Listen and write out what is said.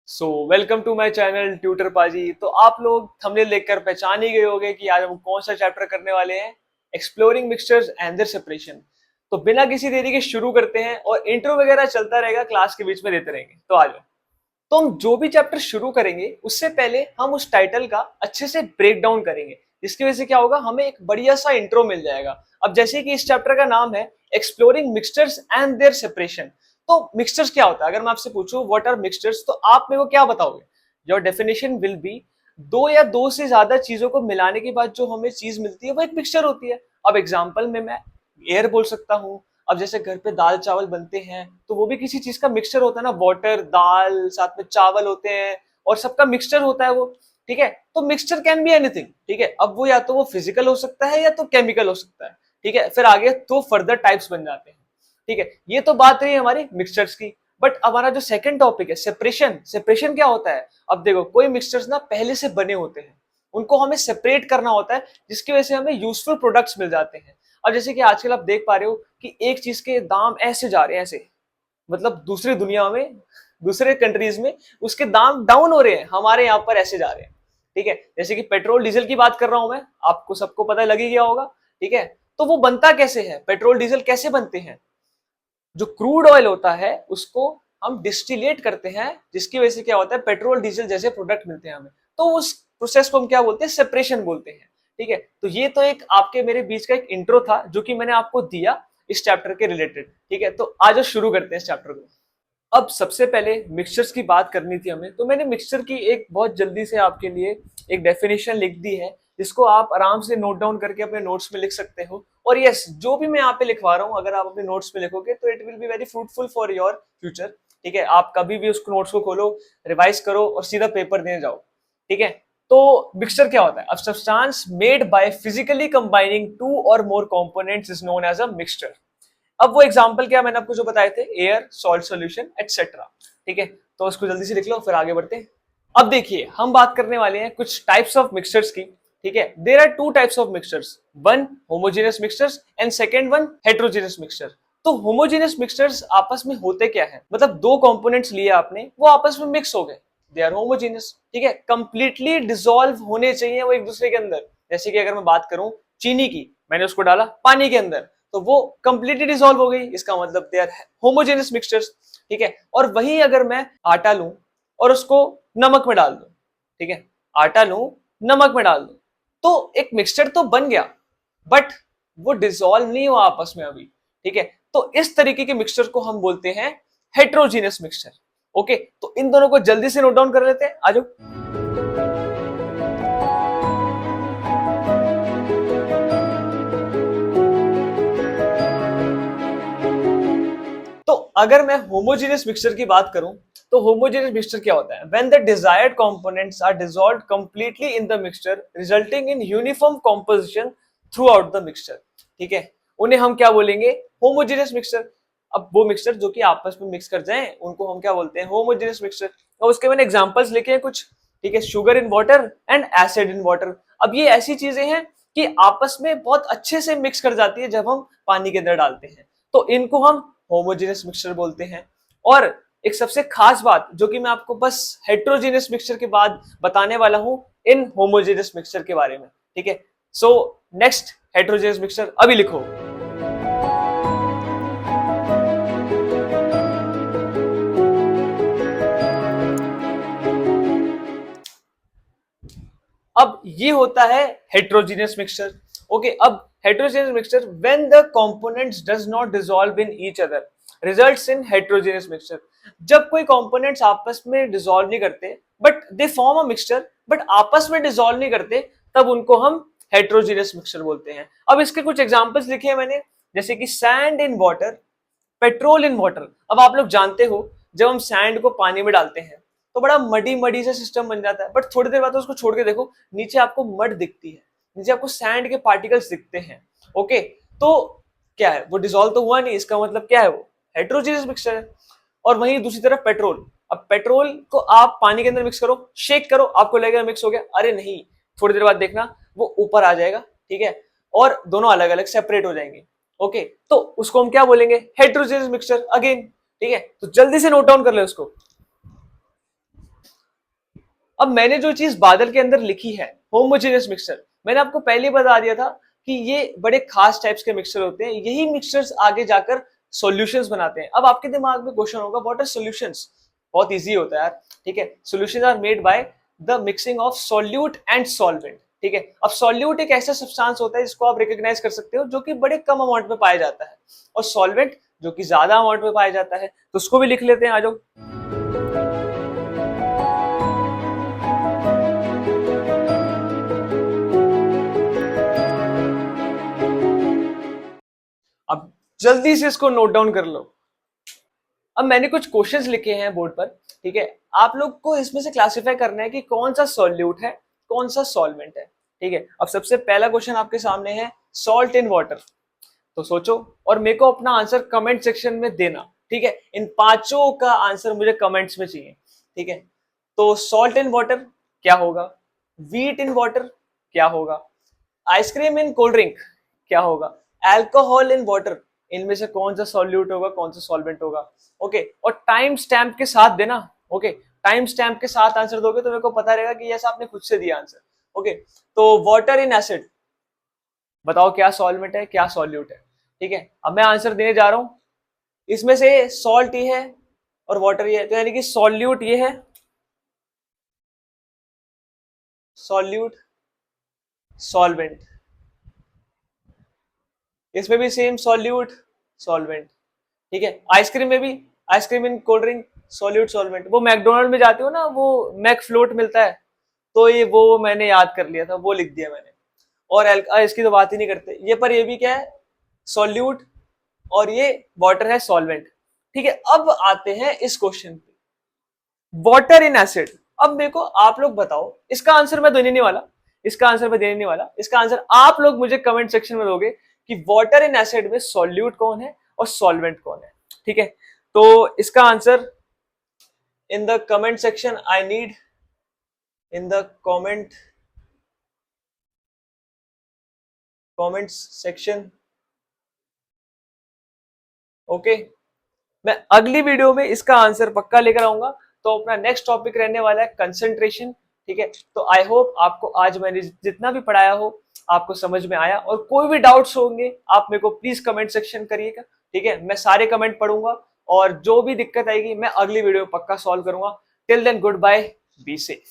Welcome to my channel tutor Paaji. तो आप लोग थंबनेल देखकर पहचान ही गए होंगे कि आज हम कौन सा चैप्टर करने वाले हैं। Exploring mixtures and their separation. तो बिना किसी देरी के शुरू करते हैं और इंट्रो वगैरह चलता रहेगा, क्लास के बीच में देते रहेंगे। तो आ जाओ। तो हम जो भी चैप्टर शुरू करेंगे उससे पहले हम उस टाइटल का अच्छे से ब्रेक डाउन करेंगे, जिसकी वजह से क्या होगा, हमें एक बढ़िया सा इंट्रो मिल जाएगा। अब जैसे कि इस चैप्टर का नाम है exploring mixtures and their separation. तो मिक्सचर्स क्या होता है? अगर मैं आपसे पूछूं व्हाट आर मिक्सचर्स, तो आप मेरे को क्या बताओगे? योर डेफिनेशन विल बी दो या दो से ज्यादा चीजों को मिलाने के बाद जो हमें चीज मिलती है वो एक मिक्सचर होती है। अब एग्जाम्पल में मैं एयर बोल सकता हूँ। अब जैसे घर पे दाल चावल बनते हैं तो वो भी किसी चीज का मिक्सचर होता है ना, वाटर, दाल, साथ में चावल होते हैं और सबका मिक्सचर होता है वो। ठीक है, तो मिक्सचर कैन बी एनीथिंग। ठीक है, अब वो या तो वो फिजिकल हो सकता है या तो केमिकल हो सकता है। ठीक है, फिर आगे तो फर्दर टाइप्स बन जाते हैं। ठीक है, ये तो बात रही हमारी मिक्सचर्स की। बट हमारा जो सेकंड टॉपिक है सेपरेशन। सेपरेशन क्या होता है? अब देखो, कोई मिक्सचर्स ना पहले से बने होते हैं, उनको हमें सेपरेट करना होता है, जिसकी वजह से हमें यूजफुल प्रोडक्ट्स मिल जाते हैं। अब जैसे कि आजकल आप देख पा रहे हो कि एक चीज के दाम ऐसे जा रहे हैं, ऐसे मतलब दूसरी दुनिया में, दूसरे कंट्रीज में उसके दाम डाउन हो रहे हैं, हमारे यहाँ पर ऐसे जा रहे हैं। ठीक है, जैसे कि पेट्रोल डीजल की बात कर रहा हूं मैं, आपको सबको पता लग ही गया होगा। ठीक है, तो वो बनता कैसे है, पेट्रोल डीजल कैसे बनते हैं? जो क्रूड ऑयल होता है उसको हम डिस्टिलेट करते हैं, जिसकी वजह से क्या होता है, पेट्रोल डीजल जैसे प्रोडक्ट मिलते हैं हमें। तो उस प्रोसेस को हम क्या बोलते हैं? सेपरेशन बोलते हैं। ठीक है, तो ये तो एक आपके मेरे बीच का एक इंट्रो था जो कि मैंने आपको दिया इस चैप्टर के रिलेटेड। ठीक है, तो आज शुरू करते हैं इस चैप्टर को। अब सबसे पहले मिक्सचर्स की बात करनी थी हमें, तो मैंने मिक्सचर की एक बहुत जल्दी से आपके लिए एक डेफिनेशन लिख दी है, जिसको आप आराम से नोट डाउन करके अपने नोट्स में लिख सकते हो। और यस, जो भी मैं यहाँ पे लिखवा रहा हूँ अगर आप अपने नोट्स में लिखोगे तो it will be very fruitful for your future. ठीक है, आप कभी भी उसको नोट्स को खोलो, रिवाइज करो और सीधा पेपर देने जाओ। ठीक है, तो मिक्सचर क्या होता है? अब substance made by physically combining two or more components is known as a mixture. अब वो एग्जाम्पल क्या मैंने आपको जो बताए थे, एयर, सॉल्ट सोल्यूशन एटसेट्रा। ठीक है, तो उसको जल्दी से लिख लो फिर आगे बढ़ते हैं। अब देखिए, हम बात करने वाले हैं कुछ टाइप्स ऑफ मिक्सचर्स की। ठीक है, there are two types of mixtures, one homogeneous mixtures and second one heterogeneous mixture. तो होमोजेनियस मिक्सचर्स आपस में होते क्या है, मतलब दो कंपोनेंट्स लिए आपने, वो आपस में मिक्स हो गए, दे आर होमोजेनियस। ठीक है, कंप्लीटली डिसॉल्व होने चाहिए वो एक दूसरे के अंदर। जैसे कि अगर मैं बात करूं चीनी की, मैंने उसको डाला पानी के अंदर तो वो कंप्लीटली डिसॉल्व हो गई, इसका मतलब दे आर होमोजेनियस मिक्सचर्स। ठीक है, और वही अगर मैं आटा लूं और उसको नमक में डाल दूं, ठीक है, आटा लूं, नमक में डाल दूं, तो एक मिक्सचर तो बन गया, बट वो डिसॉल्व नहीं हुआ आपस में अभी। ठीक है, तो इस तरीके के मिक्सचर को हम बोलते हैं हेट्रोजीनियस मिक्सचर। ओके, तो इन दोनों को जल्दी से नोट डाउन कर लेते हैं, आजो। तो अगर मैं होमोजेनियस मिक्सचर की बात करूं, तो होमोजेनियस मिक्सचर क्या होता है? When the desired components are dissolved completely in the mixture resulting in uniform composition throughout the mixture. ठीक है, उन्हें हम क्या बोलेंगे? Homogeneous mixture. अब वो मिक्सचर जो कि आपस में मिक्स कर जाएं उनको हम क्या बोलते हैं? Homogeneous mixture. और उसके मैंने एग्जांपल्स लिखे हैं कुछ। ठीक है, sugar in water and acid in water. अब ये ऐसी चीजें हैं कि आपस में बहुत अच्छे से मिक्स कर जाती है जब हम पानी के अंदर डालते हैं, तो इनको हम होमोजेनियस मिक्सचर बोलते हैं। और एक सबसे खास बात जो कि मैं आपको बस हेट्रोजेनियस मिक्सचर के बाद बताने वाला हूं इन होमोजेनियस मिक्सचर के बारे में। ठीक है, सो नेक्स्ट हेट्रोजेनियस मिक्सचर अभी लिखो। अब ये होता है हेट्रोजेनियस मिक्सचर। ओके, अब heterogeneous mixture when the components does not dissolve in each other results in heterogeneous mixture. जब कोई कंपोनेंट्स आपस में डिसॉल्व नहीं करते but they form a mixture, but आपस में डिसॉल्व नहीं करते, तब उनको हम हेट्रोजेनियस मिक्सचर बोलते हैं। अब इसके कुछ एग्जांपल्स लिखे हैं मैंने, जैसे कि sand in water, petrol in water. अब आप लोग जानते हो जब हम सैंड को पानी में डालते हैं तो बड़ा मडी मडी सा सिस्टम बन जाता है, बट थोड़ी देर बाद तो उसको छोड़ के देखो, नीचे आपको मड दिखती है, नीचे आपको सैंड के पार्टिकल्स दिखते हैं। ओके, तो क्या है, वो डिसॉल्व तो हुआ नहीं, इसका मतलब क्या है, वो हेट्रोजीनियस मिक्सचर है। और वहीं दूसरी तरफ पेट्रोल, अब पेट्रोल को आप पानी के अंदर मिक्स करो, शेक करो, आपको लगेगा मिक्स हो गया, अरे नहीं, थोड़ी देर बाद देखना वो ऊपर आ जाएगा। ठीक है, और दोनों अलग अलग सेपरेट हो जाएंगे। ओके, तो उसको हम क्या बोलेंगे? Heterogeneous mixture again. ठीक है, तो जल्दी से नोट डाउन कर ले उसको। अब मैंने जो चीज बादल के अंदर लिखी है होमोजेनियस मिक्सचर, मैंने आपको पहले ही बता दिया था कि ये बड़े खास टाइप्स के मिक्सचर होते हैं, यही मिक्सचर्स आगे जाकर सॉल्यूशंस बनाते हैं। अब आपके दिमाग में क्वेश्चन होगा व्हाट आर सॉल्यूशंस? बहुत इजी होता है यार, ठीक है। Solutions are made by the mixing of solute and solvent, ठीक है। अब सॉल्यूट एक ऐसा सब्सटेंस होता है जिसको आप रिकॉग्नाइज कर सकते हो जो कि बड़े कम अमाउंट में पाया जाता है, और सॉल्वेंट जो कि ज्यादा अमाउंट में पाया जाता है। तो उसको भी लिख लेते हैं, आ जाओ। अब जल्दी से इसको नोट डाउन कर लो। अब मैंने कुछ क्वेश्चंस लिखे हैं बोर्ड पर, ठीक है। आप लोग को इसमें से क्लासिफाई करना है कि कौन सा सॉल्यूट है, कौन सा सॉल्वेंट है, ठीक है। अब सबसे पहला क्वेश्चन आपके सामने है सॉल्ट इन वाटर। तो सोचो और मेरे को अपना आंसर कमेंट सेक्शन में देना, ठीक है। इन पांचों का आंसर मुझे कमेंट्स में चाहिए, ठीक है। तो सॉल्ट इन वाटर क्या होगा, व्हीट इन वाटर क्या होगा, आइसक्रीम इन कोल्ड ड्रिंक क्या होगा, अल्कोहल इन वाटर, इनमें से कौन सा सॉल्यूट होगा, कौन सा सॉल्वेंट होगा, ओके। और टाइम स्टैम्प के साथ देना, ओके। टाइम स्टैम्प के साथ आंसर दोगे तो मेरे को पता रहेगा कि यस आपने खुद से दिया आंसर, ओके। तो वाटर इन एसिड, बताओ क्या सॉल्वेंट है क्या सॉल्यूट है, ठीक है। अब मैं आंसर देने जा रहा हूं, इसमें से सॉल्ट ये है और वाटर ये है, तो यानी कि सॉल्यूट ये है, सॉल्यूट सॉल्वेंट, इसमें भी सेम सॉल्यूट सॉल्वेंट, ठीक है। आइसक्रीम में भी, ice cream in cold drink solute solvent. वो मैकडोनल्ड में जाते हो ना, वो मैक फ्लोट मिलता है, तो ये वो मैंने याद कर लिया था, वो लिख दिया मैंने। और इसकी तो बात ही नहीं करते ये, पर ये भी क्या है, सॉल्यूट, और ये वाटर है सॉल्वेंट, ठीक है। अब आते हैं इस क्वेश्चन पे, वाटर इन एसिड। अब मेरे को आप लोग बताओ, इसका आंसर मैं देने नहीं वाला, इसका आंसर मैं देने नहीं वाला, इसका आंसर आप लोग मुझे कमेंट सेक्शन में दोगे कि वाटर इन एसिड में सॉल्यूट कौन है और सॉल्वेंट कौन है, ठीक है। तो इसका answer in the comment section I need, in the comments section, okay. मैं अगली वीडियो में इसका आंसर पक्का लेकर आऊंगा। तो अपना नेक्स्ट टॉपिक रहने वाला है कंसंट्रेशन, ठीक है। तो आई होप आपको आज मैंने जितना भी पढ़ाया हो आपको समझ में आया, और कोई भी डाउट्स होंगे आप मेरे को प्लीज कमेंट सेक्शन करिएगा, ठीक है। मैं सारे कमेंट पढ़ूंगा, और जो भी दिक्कत आएगी मैं अगली वीडियो में पक्का सॉल्व करूंगा। Till then goodbye, be safe.